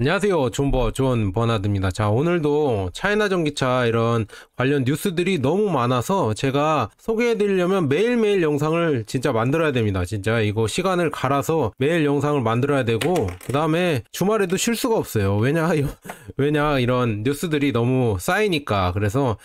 안녕하세요. 존 버나드입니다. 자, 오늘도 차이나 전기차 이런 관련 뉴스들이 너무 많아서 제가 소개해드리려면 매일매일 영상을 진짜 만들어야 됩니다. 진짜 이거 시간을 갈아서 매일 영상을 만들어야 되고, 그 다음에 주말에도 쉴 수가 없어요. 왜냐, 이런 뉴스들이 너무 쌓이니까. 그래서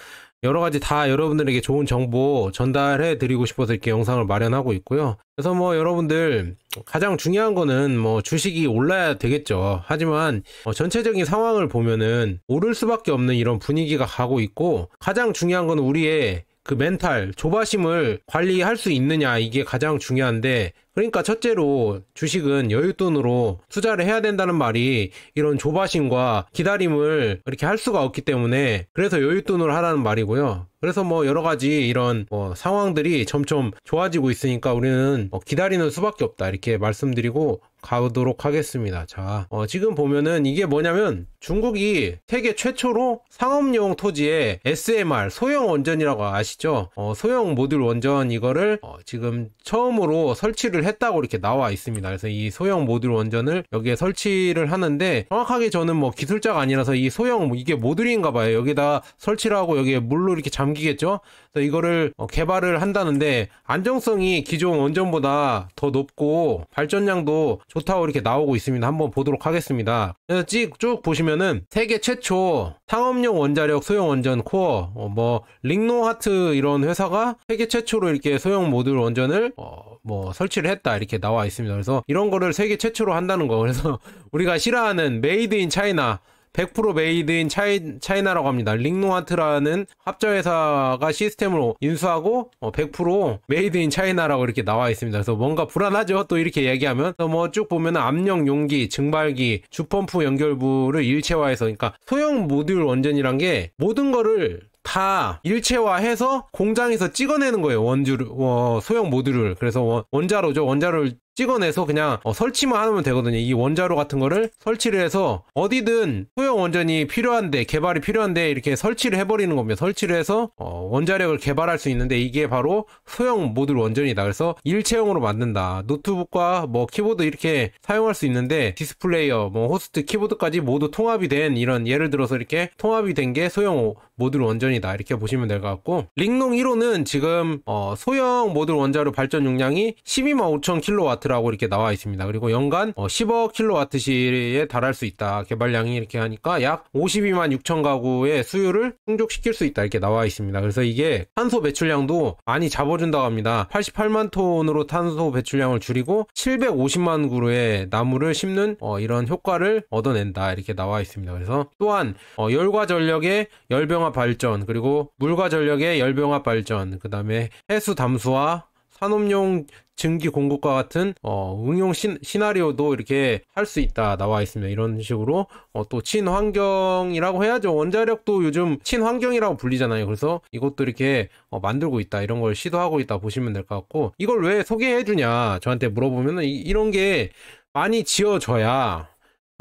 여러 가지 다 여러분들에게 좋은 정보 전달해 드리고 싶어서 이렇게 영상을 마련하고 있고요. 그래서 여러분들 가장 중요한 거는 주식이 올라야 되겠죠. 하지만 전체적인 상황을 보면은 오를 수밖에 없는 이런 분위기가 가고 있고, 가장 중요한 건 우리의 그 멘탈, 조바심을 관리할 수 있느냐, 이게 가장 중요한데, 그러니까 첫째로 주식은 여윳돈으로 투자를 해야 된다는 말이 이런 조바심과 기다림을 이렇게 할 수가 없기 때문에, 그래서 여윳돈으로 하라는 말이고요. 그래서 여러 가지 이런 상황들이 점점 좋아지고 있으니까 우리는 기다리는 수밖에 없다, 이렇게 말씀드리고 가도록 하겠습니다. 자, 지금 보면은 이게 뭐냐면 중국이 세계 최초로 상업용 토지에 SMR 소형 원전이라고 아시죠? 소형 모듈 원전, 이거를 지금 처음으로 설치를 했다고 이렇게 나와 있습니다. 그래서 이 소형 모듈 원전을 여기에 설치를 하는데, 정확하게 저는 기술자가 아니라서 이 소형 이게 모듈인가 봐요. 여기다 설치를 하고 여기에 물로 이렇게 잠기겠죠? 그래서 이거를 개발을 한다는데, 안정성이 기존 원전보다 더 높고 발전량도 좋다고 이렇게 나오고 있습니다. 한번 보도록 하겠습니다. 그래서 쭉 보시면은 세계 최초 상업용 원자력 소형 원전 코어, 링노하트 이런 회사가 세계 최초로 이렇게 소형 모듈 원전을 설치를 했다, 이렇게 나와 있습니다. 그래서 이런 거를 세계 최초로 한다는 거. 그래서 우리가 싫어하는 메이드 인 차이나, 100% 메이드 인 차이나라고 합니다. 링노하트라는 합자회사가 시스템을 인수하고 100% 메이드 인 차이나라고 이렇게 나와 있습니다. 그래서 뭔가 불안하죠, 또 이렇게 얘기하면. 쭉 보면 압력 용기, 증발기, 주펌프 연결부를 일체화해서, 그러니까 소형 모듈 원전이란 게 모든 거를 다 일체화해서 공장에서 찍어내는 거예요. 소형 모듈을. 그래서 원자로죠. 원자로를 찍어내서 그냥 설치만 하면 되거든요. 이 원자로 같은 거를 설치를 해서 어디든 소형 원전이 필요한데, 개발이 필요한데 이렇게 설치를 해버리는 겁니다. 설치를 해서 원자력을 개발할 수 있는데, 이게 바로 소형 모듈 원전이다. 그래서 일체형으로 만든다. 노트북과 키보드 이렇게 사용할 수 있는데, 디스플레이어, 호스트, 키보드까지 모두 통합이 된, 이런 예를 들어서 이렇게 통합이 된 게 소형 모듈 원전이다, 이렇게 보시면 될 것 같고, 링농 1호는 지금 소형 모듈 원자로 발전 용량이 125,000kW 라고 이렇게 나와 있습니다. 그리고 연간 10억 kWh에 달할 수 있다. 개발량이 이렇게 하니까 약 52만 6천 가구의 수요를 충족시킬 수 있다, 이렇게 나와 있습니다. 그래서 이게 탄소 배출량도 많이 잡아준다고 합니다. 88만 톤으로 탄소 배출량을 줄이고 750만 그루의 나무를 심는 이런 효과를 얻어낸다, 이렇게 나와 있습니다. 그래서 또한 열과 전력의 열병합 발전, 그리고 물과 전력의 열병합 발전, 그 다음에 해수 담수와 산업용 증기 공급과 같은 응용 시나리오도 이렇게 할 수 있다, 나와 있습니다. 이런 식으로 또 친환경이라고 해야죠. 원자력도 요즘 친환경이라고 불리잖아요. 그래서 이것도 이렇게 만들고 있다, 이런 걸 시도하고 있다 보시면 될 것 같고, 이걸 왜 소개해 주냐 저한테 물어보면은, 이런 게 많이 지어져야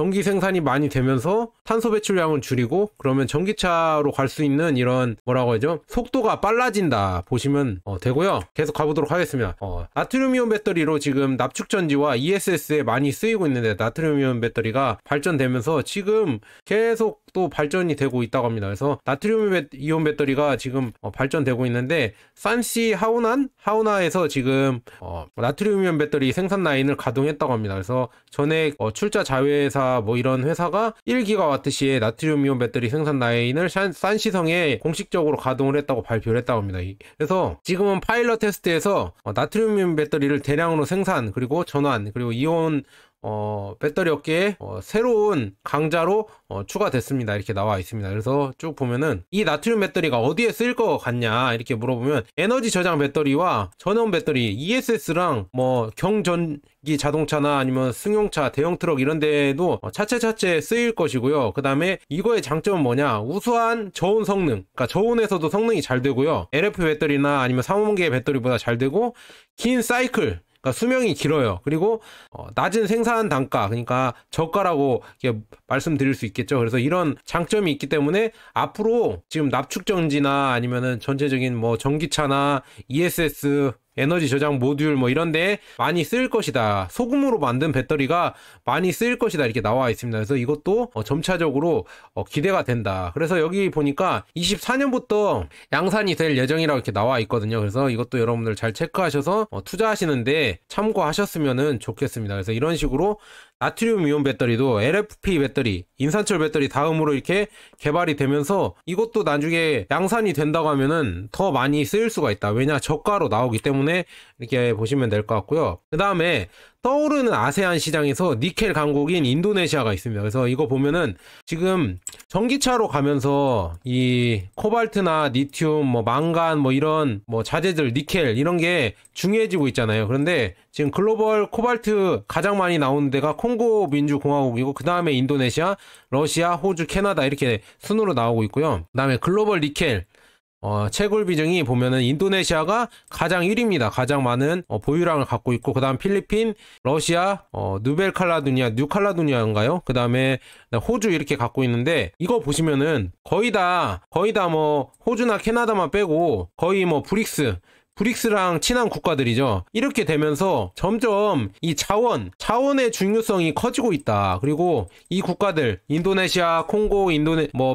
전기 생산이 많이 되면서 탄소 배출량을 줄이고, 그러면 전기차로 갈 수 있는 이런 뭐라고 하죠, 속도가 빨라진다 보시면 되고요. 계속 가보도록 하겠습니다. 나트륨이온 배터리로 지금 납축전지와 ESS에 많이 쓰이고 있는데, 나트륨이온 배터리가 발전되면서 지금 계속 또 발전이 되고 있다고 합니다. 그래서 나트륨이온 배터리가 지금 발전되고 있는데, 산시 하우나에서 지금 나트륨이온 배터리 생산 라인을 가동했다고 합니다. 그래서 전에 출자 자회사 이런 회사가 1GW시의 나트륨이온 배터리 생산 라인을 산시성에 공식적으로 가동을 했다고 발표를 했다고 합니다. 그래서 지금은 파일럿 테스트에서 나트륨이온 배터리를 대량으로 생산, 그리고 전환, 그리고 이온 배터리 업계에 새로운 강자로 추가됐습니다, 이렇게 나와 있습니다. 그래서 쭉 보면은 이 나트륨 배터리가 어디에 쓰일 것 같냐 이렇게 물어보면, 에너지 저장 배터리와 전원 배터리, ESS랑 경전기 자동차나 아니면 승용차, 대형 트럭 이런 데에도 차체 쓰일 것이고요. 그 다음에 이거의 장점은 뭐냐, 우수한 저온 성능, 그러니까 저온에서도 성능이 잘 되고요. LF 배터리나 아니면 삼원계 배터리보다 잘 되고, 긴 사이클, 그러니까 수명이 길어요. 그리고 낮은 생산 단가, 그러니까 저가라고 이렇게 말씀드릴 수 있겠죠. 그래서 이런 장점이 있기 때문에 앞으로 지금 납축전지나 아니면은 전체적인 전기차나 ESS 에너지 저장 모듈 뭐 이런 데 많이 쓰일 것이다. 소금으로 만든 배터리가 많이 쓰일 것이다. 이렇게 나와 있습니다. 그래서 이것도 점차적으로 기대가 된다. 그래서 여기 보니까 24년부터 양산이 될 예정이라고 이렇게 나와 있거든요. 그래서 이것도 여러분들 잘 체크하셔서 투자하시는데 참고하셨으면 좋겠습니다. 그래서 이런 식으로 나트륨 이온 배터리도 LFP 배터리, 인산철 배터리 다음으로 이렇게 개발이 되면서 이것도 나중에 양산이 된다고 하면은 더 많이 쓰일 수가 있다. 왜냐? 저가로 나오기 때문에 이렇게 보시면 될 것 같고요. 그 다음에 떠오르는 아세안 시장에서 니켈 강국인 인도네시아가 있습니다. 그래서 이거 보면은 지금 전기차로 가면서 이 코발트나 리튬, 뭐 망간, 뭐 이런 뭐 자재들, 니켈 이런 게 중요해지고 있잖아요. 그런데 지금 글로벌 코발트 가장 많이 나오는 데가 콩고 민주공화국이고 그 다음에 인도네시아, 러시아, 호주, 캐나다 이렇게 순으로 나오고 있고요. 그 다음에 글로벌 니켈 채굴 비중이 보면은 인도네시아가 가장 1위입니다. 가장 많은 보유량을 갖고 있고 그 다음 필리핀, 러시아, 뉴칼라도니아인가요? 그 다음에 호주 이렇게 갖고 있는데 이거 보시면은 거의 다 뭐 호주나 캐나다만 빼고 거의 뭐 브릭스랑 친한 국가들이죠. 이렇게 되면서 점점 이 자원의 중요성이 커지고 있다. 그리고 이 국가들, 인도네시아, 콩고,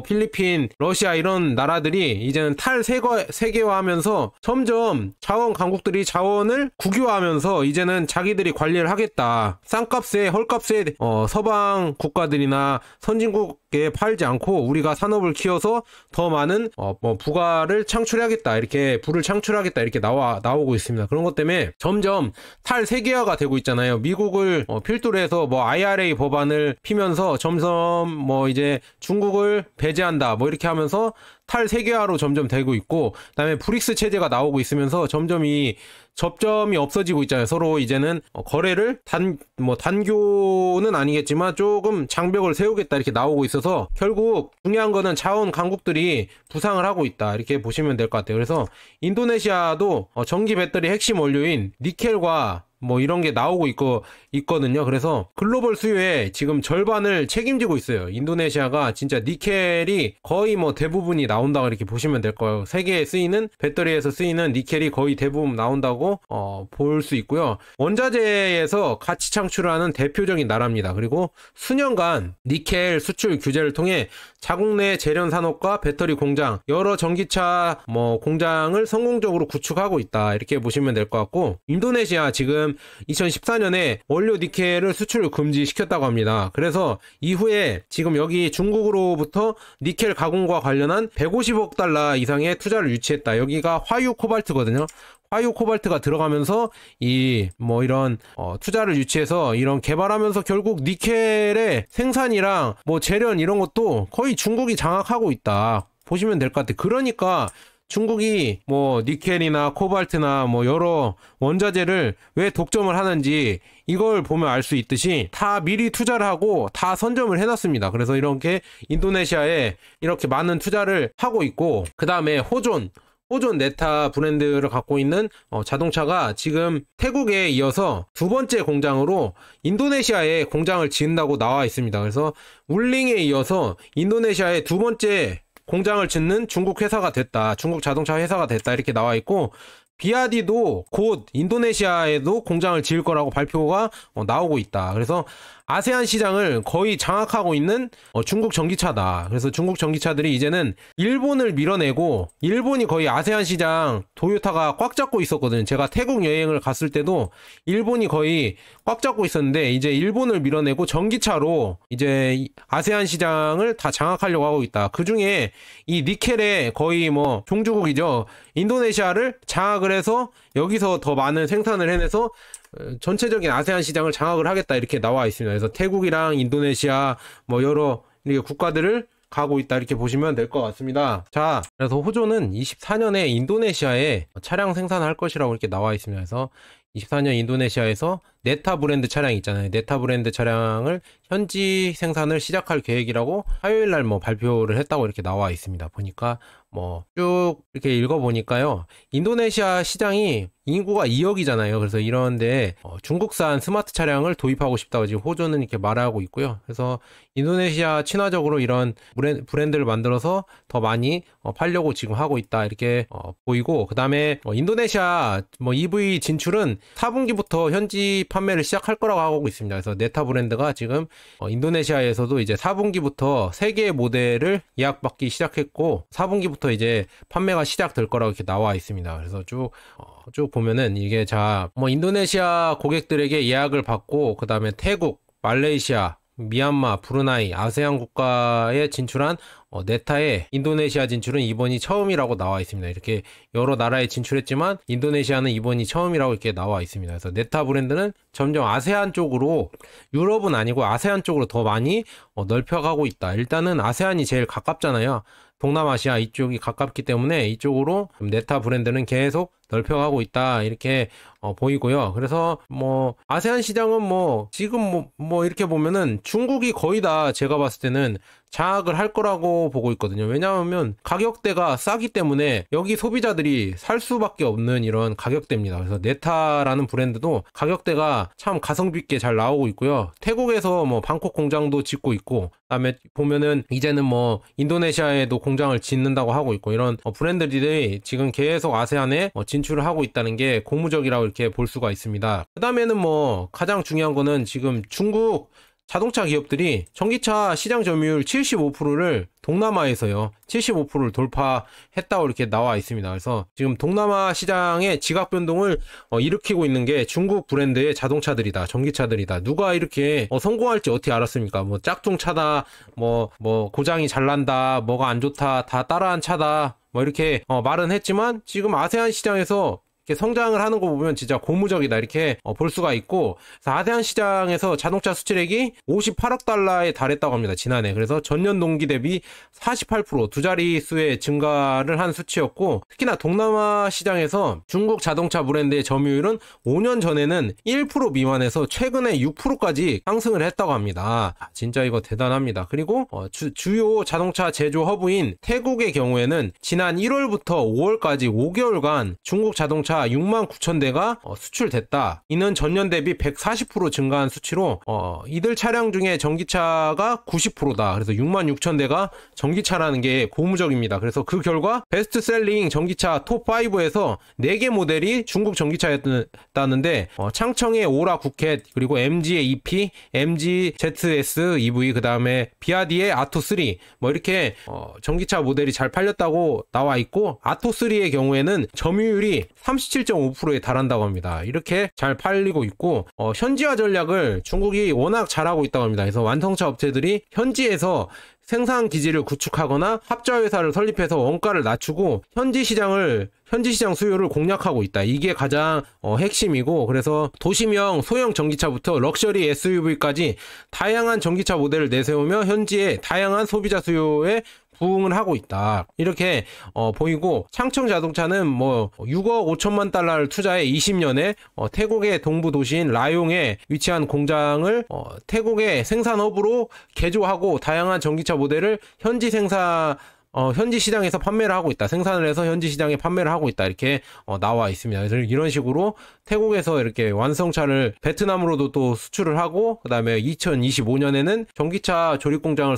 필리핀, 러시아 이런 나라들이 이제는 탈세계화하면서 점점 자원 강국들이 자원을 국유화하면서 이제는 자기들이 관리를 하겠다. 싼값에, 헐값에 서방 국가들이나 선진국에 팔지 않고 우리가 산업을 키워서 더 많은 부가를 창출하겠다. 이렇게 부를 창출하겠다. 이렇게 나오고 있습니다. 그런 것 때문에 점점 탈세계화가 되고 있잖아요. 미국을 필두로 해서 뭐 IRA 법안을 피면서 점점 뭐 이제 중국을 배제한다 뭐 이렇게 하면서 탈세계화로 점점 되고 있고 그다음에 브릭스 체제가 나오고 있으면서 점점 이 접점이 없어지고 있잖아요. 서로 이제는 거래를 단교는 아니겠지만 조금 장벽을 세우겠다 이렇게 나오고 있어서 결국 중요한 거는 자원 강국들이 부상을 하고 있다 이렇게 보시면 될 것 같아요. 그래서 인도네시아도 전기 배터리 핵심 원료인 니켈과 뭐 이런 게 나오고 있거든요. 그래서 글로벌 수요의 지금 절반을 책임지고 있어요. 인도네시아가 진짜 니켈이 거의 뭐 대부분이 나온다고 이렇게 보시면 될 거예요. 세계에 쓰이는 배터리에서 쓰이는 니켈이 거의 대부분 나온다고 볼 수 있고요. 원자재에서 가치 창출하는 대표적인 나라입니다. 그리고 수년간 니켈 수출 규제를 통해 자국 내 재련 산업과 배터리 공장, 여러 전기차 공장을 성공적으로 구축하고 있다. 이렇게 보시면 될 것 같고 인도네시아 지금 2014년에 원료 니켈을 수출을 금지시켰다고 합니다. 그래서 이후에 지금 여기 중국으로부터 니켈 가공과 관련한 150억 달러 이상의 투자를 유치했다. 여기가 화유 코발트거든요. 화유 코발트가 들어가면서 이런 투자를 유치해서 이런 개발하면서 결국 니켈의 생산이랑 뭐 재련 이런 것도 거의 중국이 장악하고 있다. 보시면 될 것 같아요. 그러니까 중국이 뭐 니켈이나 코발트나 뭐 여러 원자재를 왜 독점을 하는지 이걸 보면 알 수 있듯이 다 미리 투자를 하고 다 선점을 해놨습니다. 그래서 이렇게 인도네시아에 이렇게 많은 투자를 하고 있고 그 다음에 호존 네타 브랜드를 갖고 있는 자동차가 지금 태국에 이어서 두 번째 공장으로 인도네시아에 공장을 지은다고 나와 있습니다. 그래서 울링에 이어서 인도네시아에 두 번째 공장을 짓는 중국 회사가 됐다. 중국 자동차 회사가 됐다. 이렇게 나와 있고 비아디도 곧 인도네시아에도 공장을 지을 거라고 발표가 나오고 있다. 그래서 아세안 시장을 거의 장악하고 있는 중국 전기차다. 그래서 중국 전기차들이 이제는 일본을 밀어내고 일본이 거의 아세안 시장 도요타가 꽉 잡고 있었거든요. 제가 태국 여행을 갔을 때도 일본이 거의 꽉 잡고 있었는데 이제 일본을 밀어내고 전기차로 이제 아세안 시장을 다 장악하려고 하고 있다. 그 중에 이 니켈의 거의 뭐 종주국이죠. 인도네시아를 장악을 해서 여기서 더 많은 생산을 해내서 전체적인 아세안 시장을 장악을 하겠다 이렇게 나와 있습니다. 그래서 태국이랑 인도네시아 뭐 여러 이렇게 국가들을 가고 있다 이렇게 보시면 될 것 같습니다. 자, 그래서 호조는 24년에 인도네시아에 차량 생산할 것이라고 이렇게 나와 있습니다. 그래서 24년 인도네시아에서 네타 브랜드 차량 있잖아요. 네타 브랜드 차량을 현지 생산을 시작할 계획이라고 화요일 날 뭐 발표를 했다고 이렇게 나와 있습니다. 보니까 뭐 쭉 이렇게 읽어보니까요. 인도네시아 시장이 인구가 2억이잖아요. 그래서 이런데 중국산 스마트 차량을 도입하고 싶다고 지금 호주는 이렇게 말하고 있고요. 그래서 인도네시아 친화적으로 이런 브랜드를 만들어서 더 많이 팔려고 지금 하고 있다 이렇게 보이고, 그 다음에 인도네시아 뭐 EV 진출은 4분기부터 현지 판매를 시작할 거라고 하고 있습니다. 그래서 네타 브랜드가 지금 인도네시아에서도 이제 4분기부터 3개의 모델을 예약받기 시작했고 4분기부터 이제 판매가 시작될 거라고 이렇게 나와 있습니다. 그래서 쭉 보면은 이게 뭐 인도네시아 고객들에게 예약을 받고 그 다음에 태국, 말레이시아, 미얀마, 브루나이, 아세안 국가에 진출한 네타의 인도네시아 진출은 이번이 처음이라고 나와 있습니다. 이렇게 여러 나라에 진출했지만 인도네시아는 이번이 처음이라고 이렇게 나와 있습니다. 그래서 네타 브랜드는 점점 아세안 쪽으로, 유럽은 아니고 아세안 쪽으로 더 많이 넓혀가고 있다. 일단은 아세안이 제일 가깝잖아요. 동남아시아 이쪽이 가깝기 때문에 이쪽으로 네타 브랜드는 계속 넓혀가고 있다 이렇게 보이고요. 그래서 뭐 아세안 시장은 뭐 지금 뭐 이렇게 보면은 중국이 거의 다 제가 봤을 때는 장악을 할 거라고 보고 있거든요. 왜냐하면 가격대가 싸기 때문에 여기 소비자들이 살 수밖에 없는 이런 가격대입니다. 그래서 네타라는 브랜드도 가격대가 참 가성비 있게 잘 나오고 있고요. 태국에서 뭐 방콕 공장도 짓고 있고, 그다음에 보면은 이제는 뭐 인도네시아에도 공장을 짓는다고 하고 있고, 이런 브랜드들이 지금 계속 아세안에 진출을 하고 있다는 게 고무적이라고 이렇게 볼 수가 있습니다. 그 다음에는 뭐 가장 중요한 거는 지금 중국 자동차 기업들이 전기차 시장 점유율 75%를 동남아에서요 75%를 돌파했다고 이렇게 나와 있습니다. 그래서 지금 동남아 시장의 지각 변동을 일으키고 있는 게 중국 브랜드의 자동차들이다, 전기차들이다. 누가 이렇게 성공할지 어떻게 알았습니까? 뭐 짝퉁차다, 뭐 고장이 잘 난다, 뭐가 안 좋다, 다 따라한 차다, 뭐 이렇게 말은 했지만 지금 아세안 시장에서 이렇게 성장을 하는 거 보면 진짜 고무적이다 이렇게 볼 수가 있고, 그래서 아세안 시장에서 자동차 수출액이 58억 달러에 달했다고 합니다, 지난해. 그래서 전년 동기 대비 48% 두 자릿수의 증가를 한 수치였고, 특히나 동남아 시장에서 중국 자동차 브랜드의 점유율은 5년 전에는 1% 미만에서 최근에 6%까지 상승을 했다고 합니다. 진짜 이거 대단합니다. 그리고 주요 자동차 제조 허브인 태국의 경우에는 지난 1월부터 5월까지 5개월간 중국 자동차 69,000대가 수출됐다. 이는 전년 대비 140% 증가한 수치로 이들 차량 중에 전기차가 90%다. 그래서 66,000대가 전기차라는 게 고무적입니다. 그래서 그 결과 베스트셀링 전기차 톱5에서 4개 모델이 중국 전기차였다는데 창청의 오라 쿠켓, 그리고 MG의 EP, MG ZS EV, 그 다음에 비아디의 아토3 뭐 이렇게 전기차 모델이 잘 팔렸다고 나와 있고, 아토3의 경우에는 점유율이 37.5%에 달한다고 합니다. 이렇게 잘 팔리고 있고, 현지화 전략을 중국이 워낙 잘하고 있다고 합니다. 그래서 완성차 업체들이 현지에서 생산 기지를 구축하거나 합자회사를 설립해서 원가를 낮추고 현지 시장 수요를 공략하고 있다. 이게 가장 핵심이고, 그래서 도시명 소형 전기차부터 럭셔리 SUV까지 다양한 전기차 모델을 내세우며 현지의 다양한 소비자 수요에 부응을 하고 있다. 이렇게 보이고, 창청 자동차는 뭐 6억 5천만 달러를 투자해 20년에 태국의 동부 도시인 라용에 위치한 공장을 태국의 생산 허브로 개조하고 다양한 전기차 모델을 현지 시장에서 판매를 하고 있다. 생산을 해서 현지 시장에 판매를 하고 있다. 이렇게 나와 있습니다. 그래서 이런 식으로 태국에서 이렇게 완성차를 베트남으로도 또 수출을 하고, 그 다음에 2025년에는 전기차 조립 공장을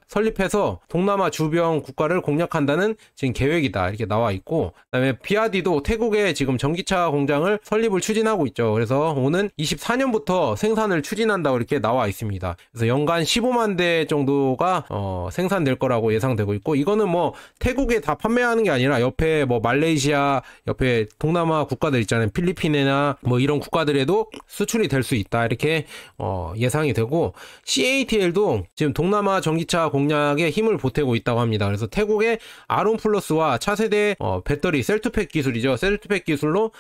설립해서 동남아 주변 국가를 공략한다는 지금 계획이다. 이렇게 나와 있고, 그 다음에 비아디도 태국에 지금 전기차 공장을 설립을 추진하고 있죠. 그래서 오는 24년부터 생산을 추진한다고 이렇게 나와 있습니다. 그래서 연간 15만 대 정도가 생산될 거라고 예상되고 있고, 이거는 뭐 태국에 다 판매하는 게 아니라 옆에 뭐 말레이시아, 옆에 동남아 국가들 있잖아요. 필리핀이나 뭐 이런 국가들에도 수출이 될 수 있다. 이렇게 예상이 되고, CATL도 지금 동남아 전기차 공략에 힘을 보태고 있다고 합니다. 그래서 태국의 아론 플러스와 차세대 배터리 셀투팩 기술이죠. 셀투팩 기술로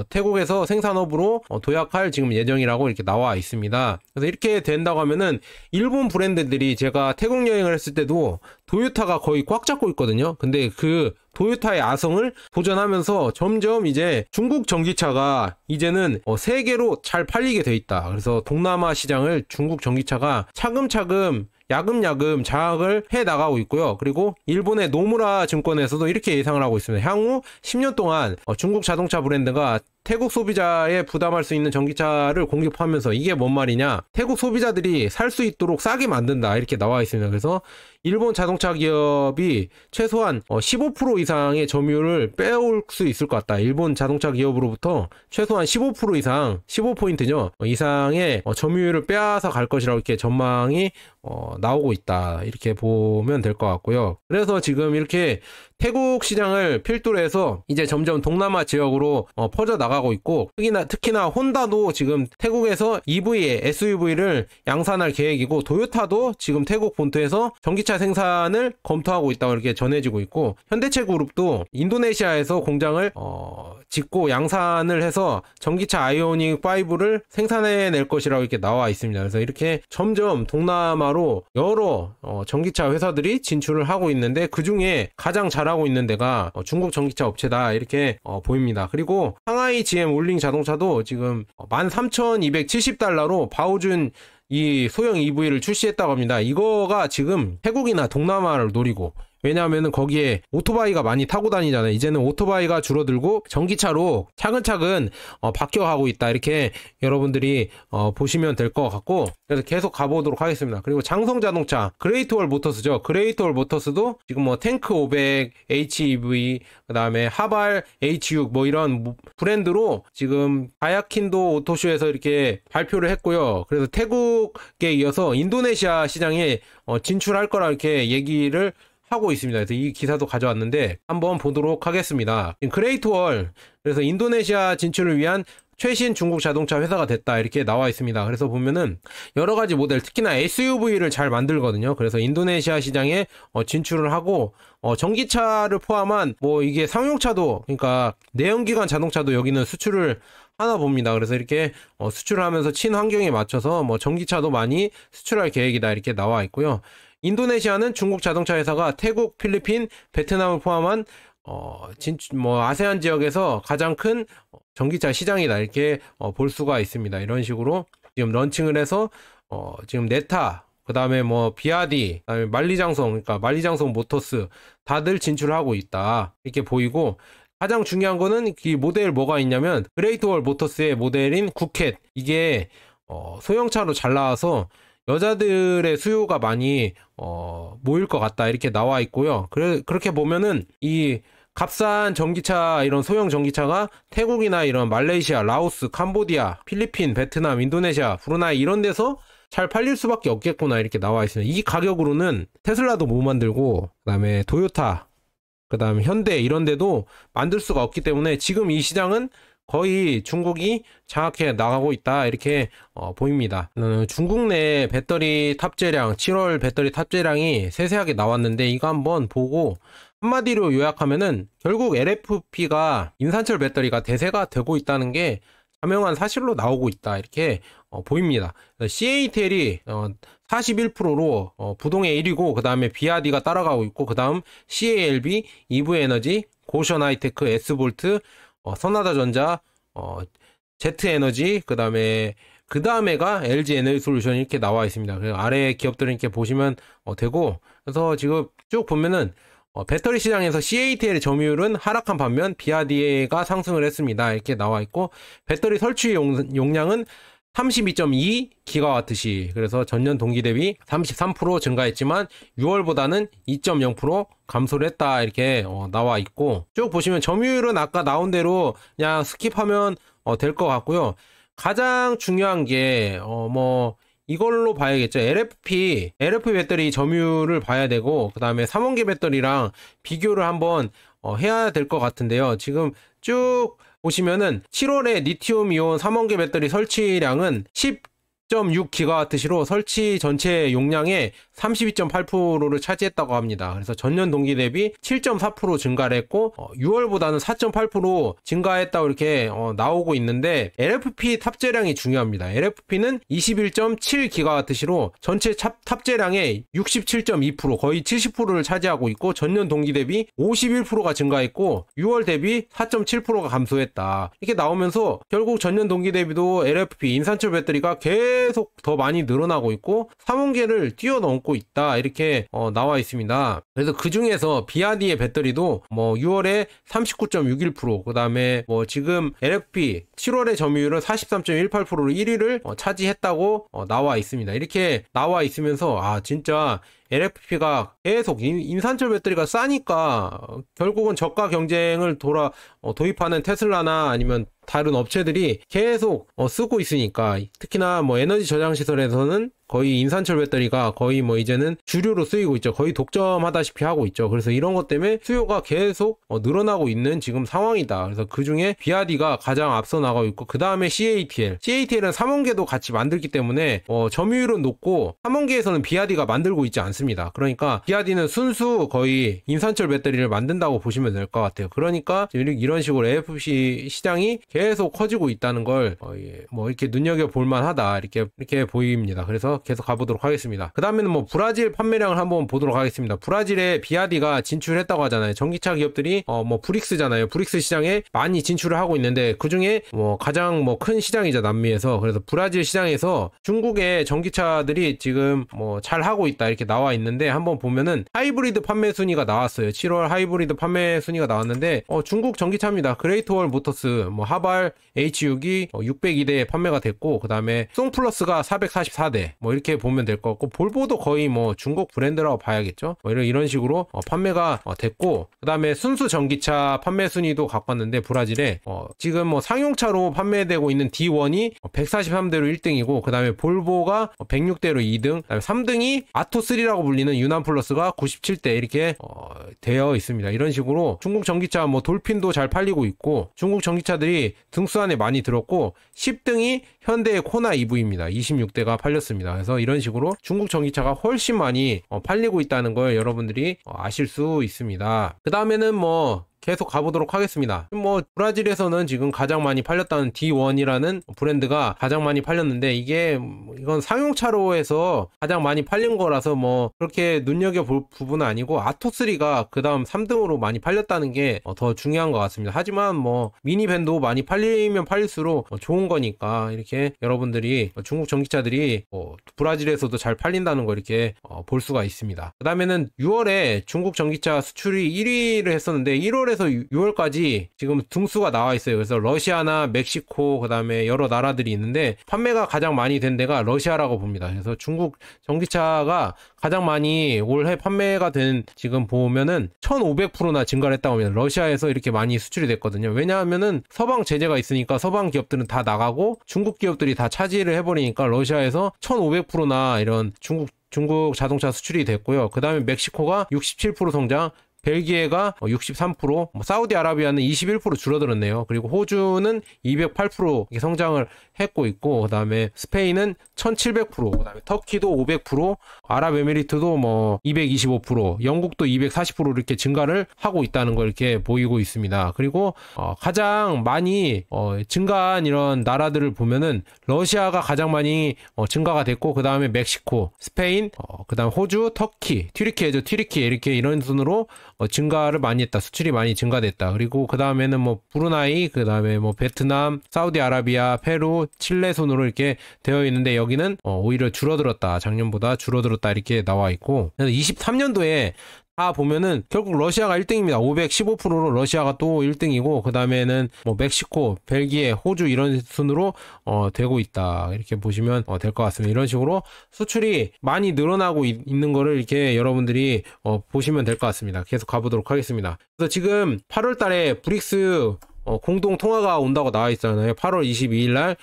태국에서 생산업으로 도약할 지금 예정이라고 이렇게 나와 있습니다. 그래서 이렇게 된다고 하면은 일본 브랜드들이, 제가 태국 여행을 했을 때도 도요타가 거의 꽉 잡고 있거든요. 근데 그 도요타의 아성을 도전하면서 점점 이제 중국 전기차가 이제는 세계로 잘 팔리게 돼 있다. 그래서 동남아 시장을 중국 전기차가 차근차근 야금야금 장악을 해 나가고 있고요. 그리고 일본의 노무라 증권에서도 이렇게 예상을 하고 있습니다. 향후 10년 동안 중국 자동차 브랜드가 태국 소비자에 부담할 수 있는 전기차를 공급하면서, 이게 뭔 말이냐, 태국 소비자들이 살 수 있도록 싸게 만든다, 이렇게 나와 있습니다. 그래서 일본 자동차 기업이 최소한 15% 이상의 점유율을 빼올 수 있을 것 같다. 일본 자동차 기업으로부터 최소한 15% 이상, 15포인트죠 이상의 점유율을 빼앗아 갈 것이라고 이렇게 전망이 나오고 있다, 이렇게 보면 될 것 같고요. 그래서 지금 이렇게 태국 시장을 필두로 해서 이제 점점 동남아 지역으로 퍼져 나가고 있고, 특히나 혼다도 지금 태국에서 EV, SUV를 양산할 계획이고, 도요타도 지금 태국 본토에서 전기차 생산을 검토하고 있다고 이렇게 전해지고 있고, 현대차 그룹도 인도네시아에서 공장을 짓고 양산을 해서 전기차 아이오닉 5를 생산해낼 것이라고 이렇게 나와 있습니다. 그래서 이렇게 점점 동남아로 여러 전기차 회사들이 진출을 하고 있는데, 그 중에 가장 잘하고 있는 데가 중국 전기차 업체다, 이렇게 보입니다. 그리고 상하이 GM 울링 자동차도 지금 13,270달러로 바오준 이 소형 EV를 출시했다고 합니다. 이거가 지금 태국이나 동남아를 노리고, 왜냐하면 거기에 오토바이가 많이 타고 다니잖아요. 이제는 오토바이가 줄어들고 전기차로 차근차근 바뀌어가고 있다, 이렇게 여러분들이 보시면 될 것 같고, 그래서 계속 가보도록 하겠습니다. 그리고 장성 자동차 그레이트월 모터스죠. 그레이트월 모터스도 지금 뭐 탱크 500 HEV, 그 다음에 하발 H6 뭐 이런 브랜드로 지금 바야킨도 오토쇼에서 이렇게 발표를 했고요. 그래서 태국에 이어서 인도네시아 시장에 진출할 거라 이렇게 얘기를 하고 있습니다. 그래서 이 기사도 가져왔는데 한번 보도록 하겠습니다. 그레이트월, 그래서 인도네시아 진출을 위한 최신 중국 자동차 회사가 됐다, 이렇게 나와 있습니다. 그래서 보면은 여러 가지 모델, 특히나 SUV를 잘 만들거든요. 그래서 인도네시아 시장에 진출을 하고, 전기차를 포함한 뭐 이게 상용차도, 그러니까 내연기관 자동차도 여기는 수출을 하나 봅니다. 그래서 이렇게 수출을 하면서 친환경에 맞춰서 뭐 전기차도 많이 수출할 계획이다, 이렇게 나와 있고요. 인도네시아는 중국 자동차 회사가 태국, 필리핀, 베트남을 포함한 아세안 지역에서 가장 큰 전기차 시장이다, 이렇게 볼 수가 있습니다. 이런 식으로 지금 런칭을 해서 지금 네타, 그 다음에 뭐 비아디, 그다음에 만리장성, 그러니까 만리장성 모터스 다들 진출하고 있다, 이렇게 보이고, 가장 중요한 거는 이 모델 뭐가 있냐면 그레이트월 모터스의 모델인 구켓, 이게 소형차로 잘 나와서 여자들의 수요가 많이 모일 것 같다, 이렇게 나와 있고요. 그렇게 보면은 이 값싼 전기차, 이런 소형 전기차가 태국이나 이런 말레이시아, 라오스, 캄보디아, 필리핀, 베트남, 인도네시아, 브루나이 이런 데서 잘 팔릴 수밖에 없겠구나, 이렇게 나와 있습니다. 이 가격으로는 테슬라도 못 만들고, 그 다음에 도요타, 그 다음에 현대 이런 데도 만들 수가 없기 때문에 지금 이 시장은 거의 중국이 장악해 나가고 있다, 이렇게 보입니다. 중국 내 배터리 탑재량, 7월 배터리 탑재량이 세세하게 나왔는데, 이거 한번 보고 한마디로 요약하면은 결국 LFP가 인산철 배터리가 대세가 되고 있다는 게 자명한 사실로 나오고 있다, 이렇게 보입니다. CATL이 41%로 부동의 1위고, 그 다음에 비아디가 따라가고 있고, 그 다음 CALB, EV에너지, 고션 하이테크, S볼트, 선하다전자, Z에너지, 그 다음에가 LG 에너지솔루션, 이렇게 나와 있습니다. 아래 기업들은 이렇게 보시면 되고, 그래서 지금 쭉 보면은 배터리 시장에서 CATL의 점유율은 하락한 반면 비아디가 상승을 했습니다, 이렇게 나와 있고, 배터리 설치 용량은 32.2기가와트시, 그래서 전년 동기 대비 33% 증가했지만 6월보다는 2.0% 감소를 했다, 이렇게 나와 있고, 쭉 보시면 점유율은 아까 나온 대로 그냥 스킵하면 될 것 같고요. 가장 중요한 게 이걸로 봐야겠죠. LFP 배터리 점유율을 봐야 되고, 그 다음에 3원계 배터리랑 비교를 한번 해야 될 것 같은데요. 지금 쭉 보시면은 7월에 리튬 이온 3원계 배터리 설치량은 10.6GWh로 설치 전체 용량의 32.8%를 차지했다고 합니다. 그래서 전년 동기 대비 7.4% 증가를 했고 6월보다는 4.8% 증가했다고 이렇게 나오고 있는데 LFP 탑재량이 중요합니다. LFP는 21.7GWh로 전체 탑재량의 67.2% 거의 70%를 차지하고 있고 전년 동기 대비 51%가 증가했고 6월 대비 4.7%가 감소했다. 이렇게 나오면서 결국 전년 동기 대비도 LFP 인산철 배터리가 계속 더 많이 늘어나고 있고 3원 개를 뛰어넘고 있다. 이렇게 나와 있습니다. 그래서 그 중에서 비아디의 배터리도 뭐 6월에 39.61%, 그 다음에 뭐 지금 LFP 7월의 점유율은 43.18%로 1위를 차지했다고 나와 있습니다. 이렇게 나와 있으면서 진짜 LFP가 계속 인산철 배터리가 싸니까 결국은 저가 경쟁을 도입하는 테슬라나 아니면 다른 업체들이 계속 쓰고 있으니까, 특히나 뭐 에너지 저장 시설에서는 거의 인산철 배터리가 거의 뭐 이제는 주류로 쓰이고 있죠. 거의 독점하다시피 하고 있죠. 그래서 이런 것 때문에 수요가 계속 늘어나고 있는 지금 상황이다. 그래서 그 중에 비아디가 가장 앞서 나가고 있고, 그 다음에 CATL은 3원계도 같이 만들기 때문에 점유율은 높고 3원계에서는 비아디가 만들고 있지 않습니다. 그러니까 비아디는 순수 거의 인산철 배터리를 만든다고 보시면 될 것 같아요. 그러니까 이런 식으로 LFP 시장이 계속 커지고 있다는 걸 뭐 이렇게 눈여겨볼 만하다, 이렇게 보입니다. 그래서 계속 가보도록 하겠습니다. 그 다음에는 뭐 브라질 판매량을 한번 보도록 하겠습니다. 브라질에 비아디가 진출했다고 하잖아요. 전기차 기업들이 뭐 브릭스잖아요. 브릭스 시장에 많이 진출을 하고 있는데, 그 중에 뭐 가장 뭐 큰 시장이죠, 남미에서. 그래서 브라질 시장에서 중국의 전기차들이 지금 뭐 잘 하고 있다, 이렇게 나와 있는데, 한번 보면은 하이브리드 판매 순위가 나왔어요. 7월 하이브리드 판매 순위가 나왔는데 중국 전기차입니다. 그레이트월 모터스, 뭐 하발 H6이 602대 판매가 됐고, 그 다음에 송플러스가 444대, 뭐 이렇게 보면 될 것 같고, 볼보도 거의 뭐 중국 브랜드라고 봐야겠죠. 뭐 이런 식으로 판매가 됐고, 그 다음에 순수 전기차 판매 순위도 갖고 왔는데, 브라질에 지금 뭐 상용차로 판매되고 있는 D1이 143대로 1등이고, 그 다음에 볼보가 106대로 2등, 그 다음에 3등이 아토3라고 불리는 유난 플러스가 97대, 이렇게 되어 있습니다. 이런 식으로 중국 전기차 뭐 돌핀도 잘 팔리고 있고, 중국 전기차들이 등수 안에 많이 들었고, 10등이 현대의 코나 EV입니다. 26대가 팔렸습니다. 그래서 이런 식으로 중국 전기차가 훨씬 많이 팔리고 있다는 걸 여러분들이 아실 수 있습니다. 그 다음에는 뭐 계속 가보도록 하겠습니다. 뭐 브라질에서는 지금 가장 많이 팔렸다는 D1이라는 브랜드가 가장 많이 팔렸는데, 이건 상용차로 해서 가장 많이 팔린 거라서 뭐 그렇게 눈여겨볼 부분은 아니고, 아토3가 그 다음 3등으로 많이 팔렸다는 게 더 중요한 것 같습니다. 하지만 뭐 미니밴도 많이 팔리면 팔릴수록 좋은 거니까, 이렇게 여러분들이 중국 전기차들이 브라질에서도 잘 팔린다는 거 이렇게 볼 수가 있습니다. 그 다음에는 6월에 중국 전기차 수출이 1위를 했었는데, 1월에서 6월까지 지금 등수가 나와 있어요. 그래서 러시아나 멕시코, 그 다음에 여러 나라들이 있는데, 판매가 가장 많이 된 데가 러시아라고 봅니다. 그래서 중국 전기차가 가장 많이 올해 판매가 된, 지금 보면은 1500%나 증가를 했다고 합니다. 러시아에서 이렇게 많이 수출이 됐거든요. 왜냐하면은 서방 제재가 있으니까 서방 기업들은 다 나가고 중국 기업들이 다 차지를 해버리니까 러시아에서 1500%나 이런 중국 자동차 수출이 됐고요. 그 다음에 멕시코가 67% 성장, 벨기에가 63%, 사우디아라비아는 21% 줄어들었네요. 그리고 호주는 208% 성장을 했고 있고, 그 다음에 스페인은 1700%, 그 다음에 터키도 500%, 아랍에미리트도 뭐 225%, 영국도 240% 이렇게 증가를 하고 있다는 걸 이렇게 보이고 있습니다. 그리고 가장 많이 증가한 이런 나라들을 보면은 러시아가 가장 많이 증가가 됐고, 그 다음에 멕시코, 스페인, 그 다음 호주, 터키, 튀르키예죠. 튀르키예, 이렇게 이런 순으로 증가를 많이 했다. 수출이 많이 증가됐다. 그리고 그 다음에는 뭐 브루나이, 그 다음에 뭐 베트남, 사우디아라비아, 페루, 칠레 순으로 이렇게 되어 있는데, 여기는 오히려 줄어들었다. 작년보다 줄어들었다. 이렇게 나와 있고, 23년도에 다 보면은 결국 러시아가 1등입니다. 515%로 러시아가 또 1등이고, 그 다음에는 뭐 멕시코, 벨기에, 호주 이런 순으로 되고 있다. 이렇게 보시면 될 것 같습니다. 이런 식으로 수출이 많이 늘어나고 있는 거를 이렇게 여러분들이 보시면 될 것 같습니다. 계속 가보도록 하겠습니다. 그래서 지금 8월 달에 브릭스 공동 통화가 온다고 나와 있잖아요. 8월 22일 날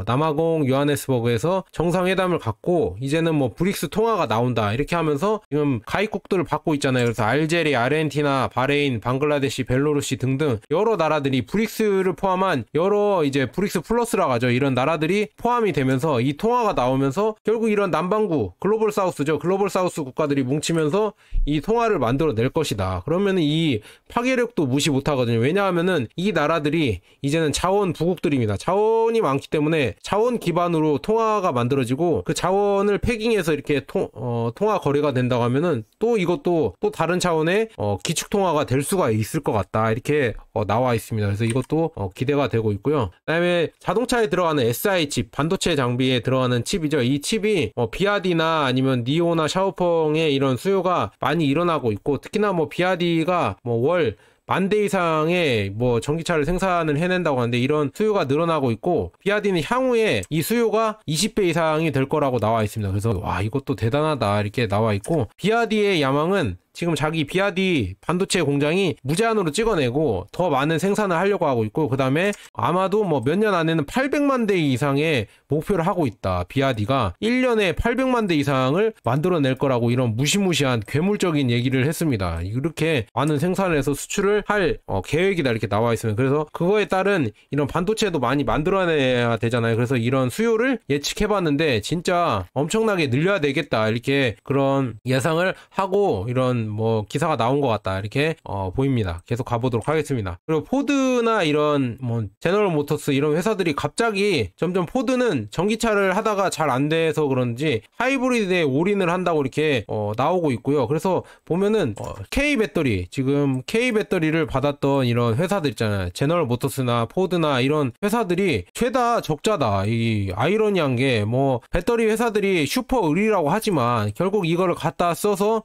남아공 요하네스버그에서 정상회담을 갖고 이제는 뭐 브릭스 통화가 나온다 이렇게 하면서 지금 가입국들을 받고 있잖아요. 그래서 알제리, 아르헨티나, 바레인, 방글라데시, 벨로루시 등등 여러 나라들이 브릭스를 포함한 여러 이제 브릭스 플러스라고 하죠. 이런 나라들이 포함이 되면서 이 통화가 나오면서 결국 이런 남반구 글로벌 사우스죠. 글로벌 사우스 국가들이 뭉치면서 이 통화를 만들어낼 것이다. 그러면 이 파괴력도 무시 못하거든요. 왜냐하면은 이 나라들이 이제는 자원 부국들입니다. 자원이 많기 때문에 자원 기반으로 통화가 만들어지고 그 자원을 패깅해서 이렇게 통화 거래가 된다고 하면은 또 이것도 또 다른 차원의 기축 통화가 될 수가 있을 것 같다. 이렇게 나와 있습니다. 그래서 이것도 기대가 되고 있고요. 그다음에 자동차에 들어가는 SI 칩, 반도체 장비에 들어가는 칩이죠. 이 칩이 비아디나 아니면 니오나 샤오펑의 이런 수요가 많이 일어나고 있고, 특히나 비아디가 월 10,000대 이상의 전기차를 생산을 해낸다고 하는데 이런 수요가 늘어나고 있고, 비아디는 향후에 이 수요가 20배 이상이 될 거라고 나와 있습니다. 그래서 와, 이것도 대단하다 이렇게 나와 있고, 비아디의 야망은 지금 자기 비아디 반도체 공장이 무제한으로 찍어내고 더 많은 생산을 하려고 하고 있고, 그 다음에 아마도 몇 년 안에는 800만 대 이상의 목표를 하고 있다. 비아디가 1년에 800만 대 이상을 만들어낼 거라고 이런 무시무시한 괴물적인 얘기를 했습니다. 이렇게 많은 생산을 해서 수출을 할 계획이다 이렇게 나와 있습니다. 그래서 그거에 따른 이런 반도체도 많이 만들어내야 되잖아요. 그래서 이런 수요를 예측해봤는데 진짜 엄청나게 늘려야 되겠다 이렇게 그런 예상을 하고 이런 기사가 나온 것 같다 이렇게 보입니다. 계속 가보도록 하겠습니다. 그리고 포드나 이런 제너럴 모터스 이런 회사들이 갑자기 점점, 포드는 전기차를 하다가 잘 안 돼서 그런지 하이브리드에 올인을 한다고 이렇게 나오고 있고요. 그래서 보면은 K 배터리, 지금 K 배터리를 받았던 이런 회사들 있잖아요. 제너럴 모터스나 포드나 이런 회사들이 죄다 적자다. 이 아이러니한 게 배터리 회사들이 슈퍼 의리라고 하지만 결국 이거를 갖다 써서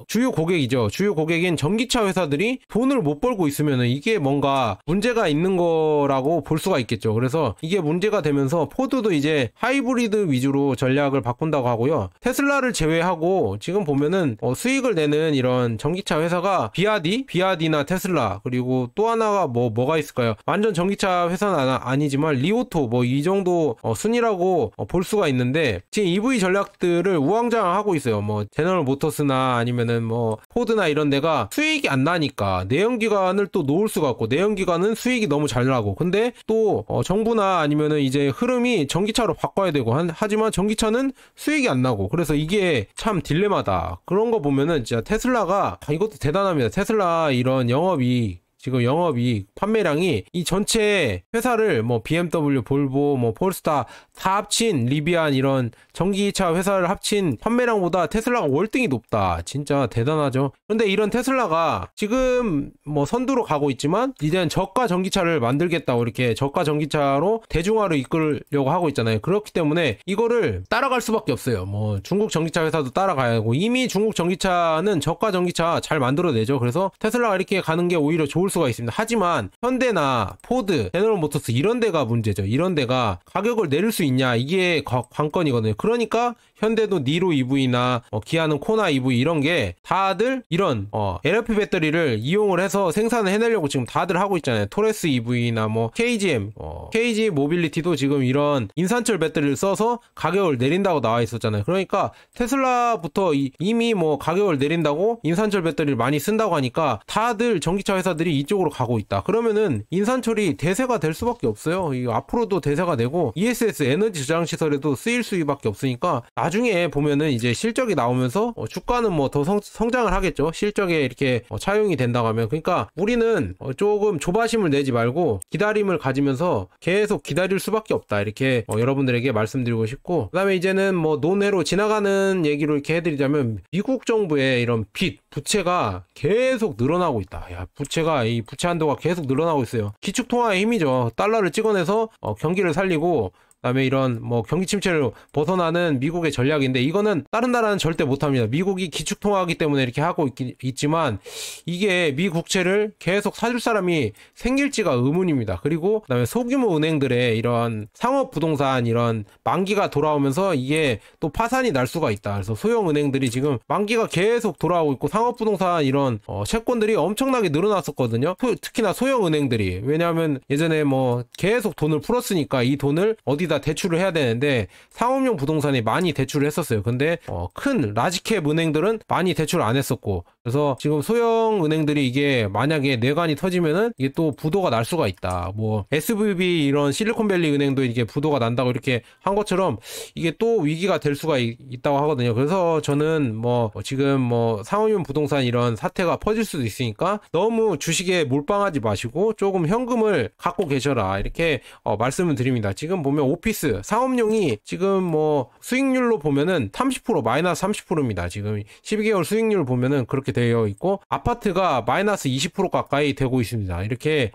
주요 고객이죠. 주요 고객인 전기차 회사들이 돈을 못 벌고 있으면 이게 뭔가 문제가 있는 거라고 볼 수가 있겠죠. 그래서 이게 문제가 되면서 포드도 이제 하이브리드 위주로 전략을 바꾼다고 하고요. 테슬라를 제외하고 지금 보면은 수익을 내는 이런 전기차 회사가 비아디나 테슬라, 그리고 또 하나가 뭐가 있을까요? 완전 전기차 회사는 아니지만 리오토 이 정도 순위라고 볼 수가 있는데, 지금 EV 전략들을 우왕좌왕하고 있어요. 제너럴 모터스나 아니면은 포드나 이런 데가 수익이 안 나니까 내연기관을 또 놓을 수가 없고, 내연기관은 수익이 너무 잘 나고, 근데 또 정부나 아니면은 이제 흐름이 전기차로 바꿔야 되고 하지만 전기차는 수익이 안 나고, 그래서 이게 참 딜레마다. 그런 거 보면은 진짜 테슬라가 이것도 대단합니다. 테슬라 이런 지금 영업이익 판매량이 이 전체 회사를 BMW, 볼보, 폴스타 다 합친 리비안 이런 전기차 회사를 합친 판매량보다 테슬라가 월등히 높다. 진짜 대단하죠. 근데 이런 테슬라가 지금 선두로 가고 있지만 이제는 저가 전기차를 만들겠다고 이렇게 저가 전기차로 대중화로 이끌려고 하고 있잖아요. 그렇기 때문에 이거를 따라갈 수밖에 없어요. 중국 전기차 회사도 따라가야 하고, 이미 중국 전기차는 저가 전기차 잘 만들어내죠. 그래서 테슬라가 이렇게 가는 게 오히려 좋을 수가 있습니다. 하지만 현대나 포드, 제너럴 모터스 이런 데가 문제죠. 이런 데가 가격을 내릴 수 있냐, 이게 관건이거든요. 그러니까 현대도 니로 EV나 기아는 코나 EV 이런 게 다들 이런 LFP 배터리를 이용을 해서 생산을 해내려고 지금 다들 하고 있잖아요. 토레스 EV나 KGM, KG 모빌리티도 지금 이런 인산철 배터리를 써서 가격을 내린다고 나와 있었잖아요. 그러니까 테슬라부터 이미 가격을 내린다고 인산철 배터리를 많이 쓴다고 하니까 다들 전기차 회사들이 이쪽으로 가고 있다. 그러면은 인산철이 대세가 될 수밖에 없어요. 앞으로도 대세가 되고 ESS 에너지 저장 시설에도 쓰일 수밖에 없으니까 나중에 보면은 이제 실적이 나오면서 주가는 더 성장을 하겠죠. 실적에 이렇게 차용이 된다고 하면. 그러니까 우리는 조금 조바심을 내지 말고 기다림을 가지면서 계속 기다릴 수밖에 없다. 이렇게 여러분들에게 말씀드리고 싶고, 그 다음에 이제는 논외로 지나가는 얘기로 이렇게 해드리자면, 미국 정부의 이런 부채가 계속 늘어나고 있다. 이 부채 한도가 계속 늘어나고 있어요. 기축통화의 힘이죠. 달러를 찍어내서 경기를 살리고, 그다음에 이런 뭐 경기 침체를 벗어나는 미국의 전략인데 이거는 다른 나라는 절대 못합니다. 미국이 기축통화하기 때문에 이렇게 하고 있지만 이게 미 국채를 계속 사줄 사람이 생길지가 의문입니다. 그리고 그다음에 소규모 은행들의 이런 상업 부동산 이런 만기가 돌아오면서 이게 또 파산이 날 수가 있다. 그래서 소형 은행들이 지금 만기가 계속 돌아오고 있고 상업 부동산 이런 채권들이 엄청나게 늘어났었거든요. 특히나 소형 은행들이. 왜냐하면 예전에 뭐 계속 돈을 풀었으니까 이 돈을 어디다 대출을 해야 되는데 상업용 부동산에 많이 대출을 했었어요. 근데 큰 라지캡 은행들은 많이 대출 안 했었고, 그래서 지금 소형 은행들이 이게 만약에 뇌관이 터지면은 이게 또 부도가 날 수가 있다. 뭐 SVB 이런 실리콘밸리 은행도 이게 부도가 난다고 이렇게 한 것처럼 이게 또 위기가 될 수가 있다고 하거든요. 그래서 저는 뭐 지금 뭐 상업용 부동산 이런 사태가 퍼질 수도 있으니까 너무 주식에 몰빵하지 마시고 조금 현금을 갖고 계셔라, 이렇게 말씀을 드립니다. 지금 보면 오피스 상업용이 지금 뭐 수익률로 보면은 30% 마이너스 30%입니다. 지금 12개월 수익률 보면은 그렇게 되어 있고 아파트가 마이너스 20% 가까이 되고 있습니다. 이렇게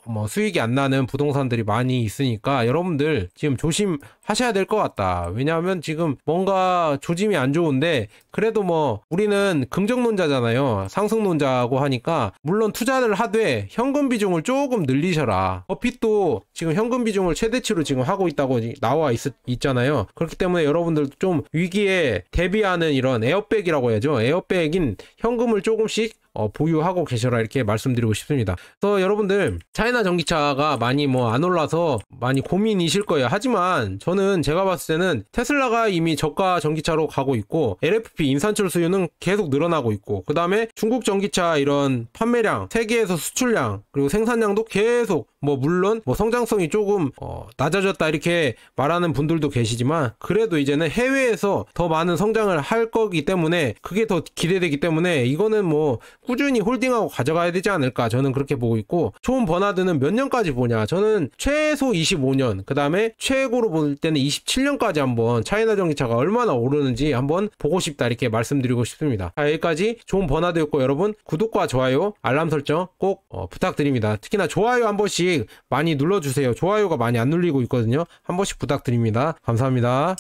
뭐 수익이 안 나는 부동산들이 많이 있으니까 여러분들 지금 조심하셔야 될 것 같다. 왜냐하면 지금 뭔가 조짐이 안 좋은데 그래도 뭐 우리는 긍정론자잖아요. 상승론자고 하니까 물론 투자를 하되 현금 비중을 조금 늘리셔라. 버핏도 지금 현금 비중을 최대치로 지금 하고 있다고 나와 있잖아요. 그렇기 때문에 여러분들도 좀 위기에 대비하는 이런 에어백이라고 해야죠. 에어백인 현금을 조금씩 보유하고 계셔라, 이렇게 말씀드리고 싶습니다. 그래서 여러분들 차이나 전기차가 많이 뭐 안 올라서 많이 고민이실 거예요. 하지만 저는 제가 봤을 때는 테슬라가 이미 저가 전기차로 가고 있고 LFP 인산철 수요는 계속 늘어나고 있고 그 다음에 중국 전기차 이런 판매량, 세계에서 수출량 그리고 생산량도 계속 뭐 물론 뭐 성장성이 조금 낮아졌다 이렇게 말하는 분들도 계시지만 그래도 이제는 해외에서 더 많은 성장을 할 거기 때문에 그게 더 기대되기 때문에 이거는 뭐 꾸준히 홀딩하고 가져가야 되지 않을까, 저는 그렇게 보고 있고, 존 버나드는 몇 년까지 보냐, 저는 최소 25년 그 다음에 최고로 볼 때는 27년까지 한번 차이나 전기차가 얼마나 오르는지 한번 보고 싶다, 이렇게 말씀드리고 싶습니다. 자, 여기까지 존 버나드였고 여러분 구독과 좋아요 알람 설정 꼭 부탁드립니다. 특히나 좋아요 한 번씩 많이 눌러주세요. 좋아요가 많이 안 눌리고 있거든요. 한 번씩 부탁드립니다. 감사합니다.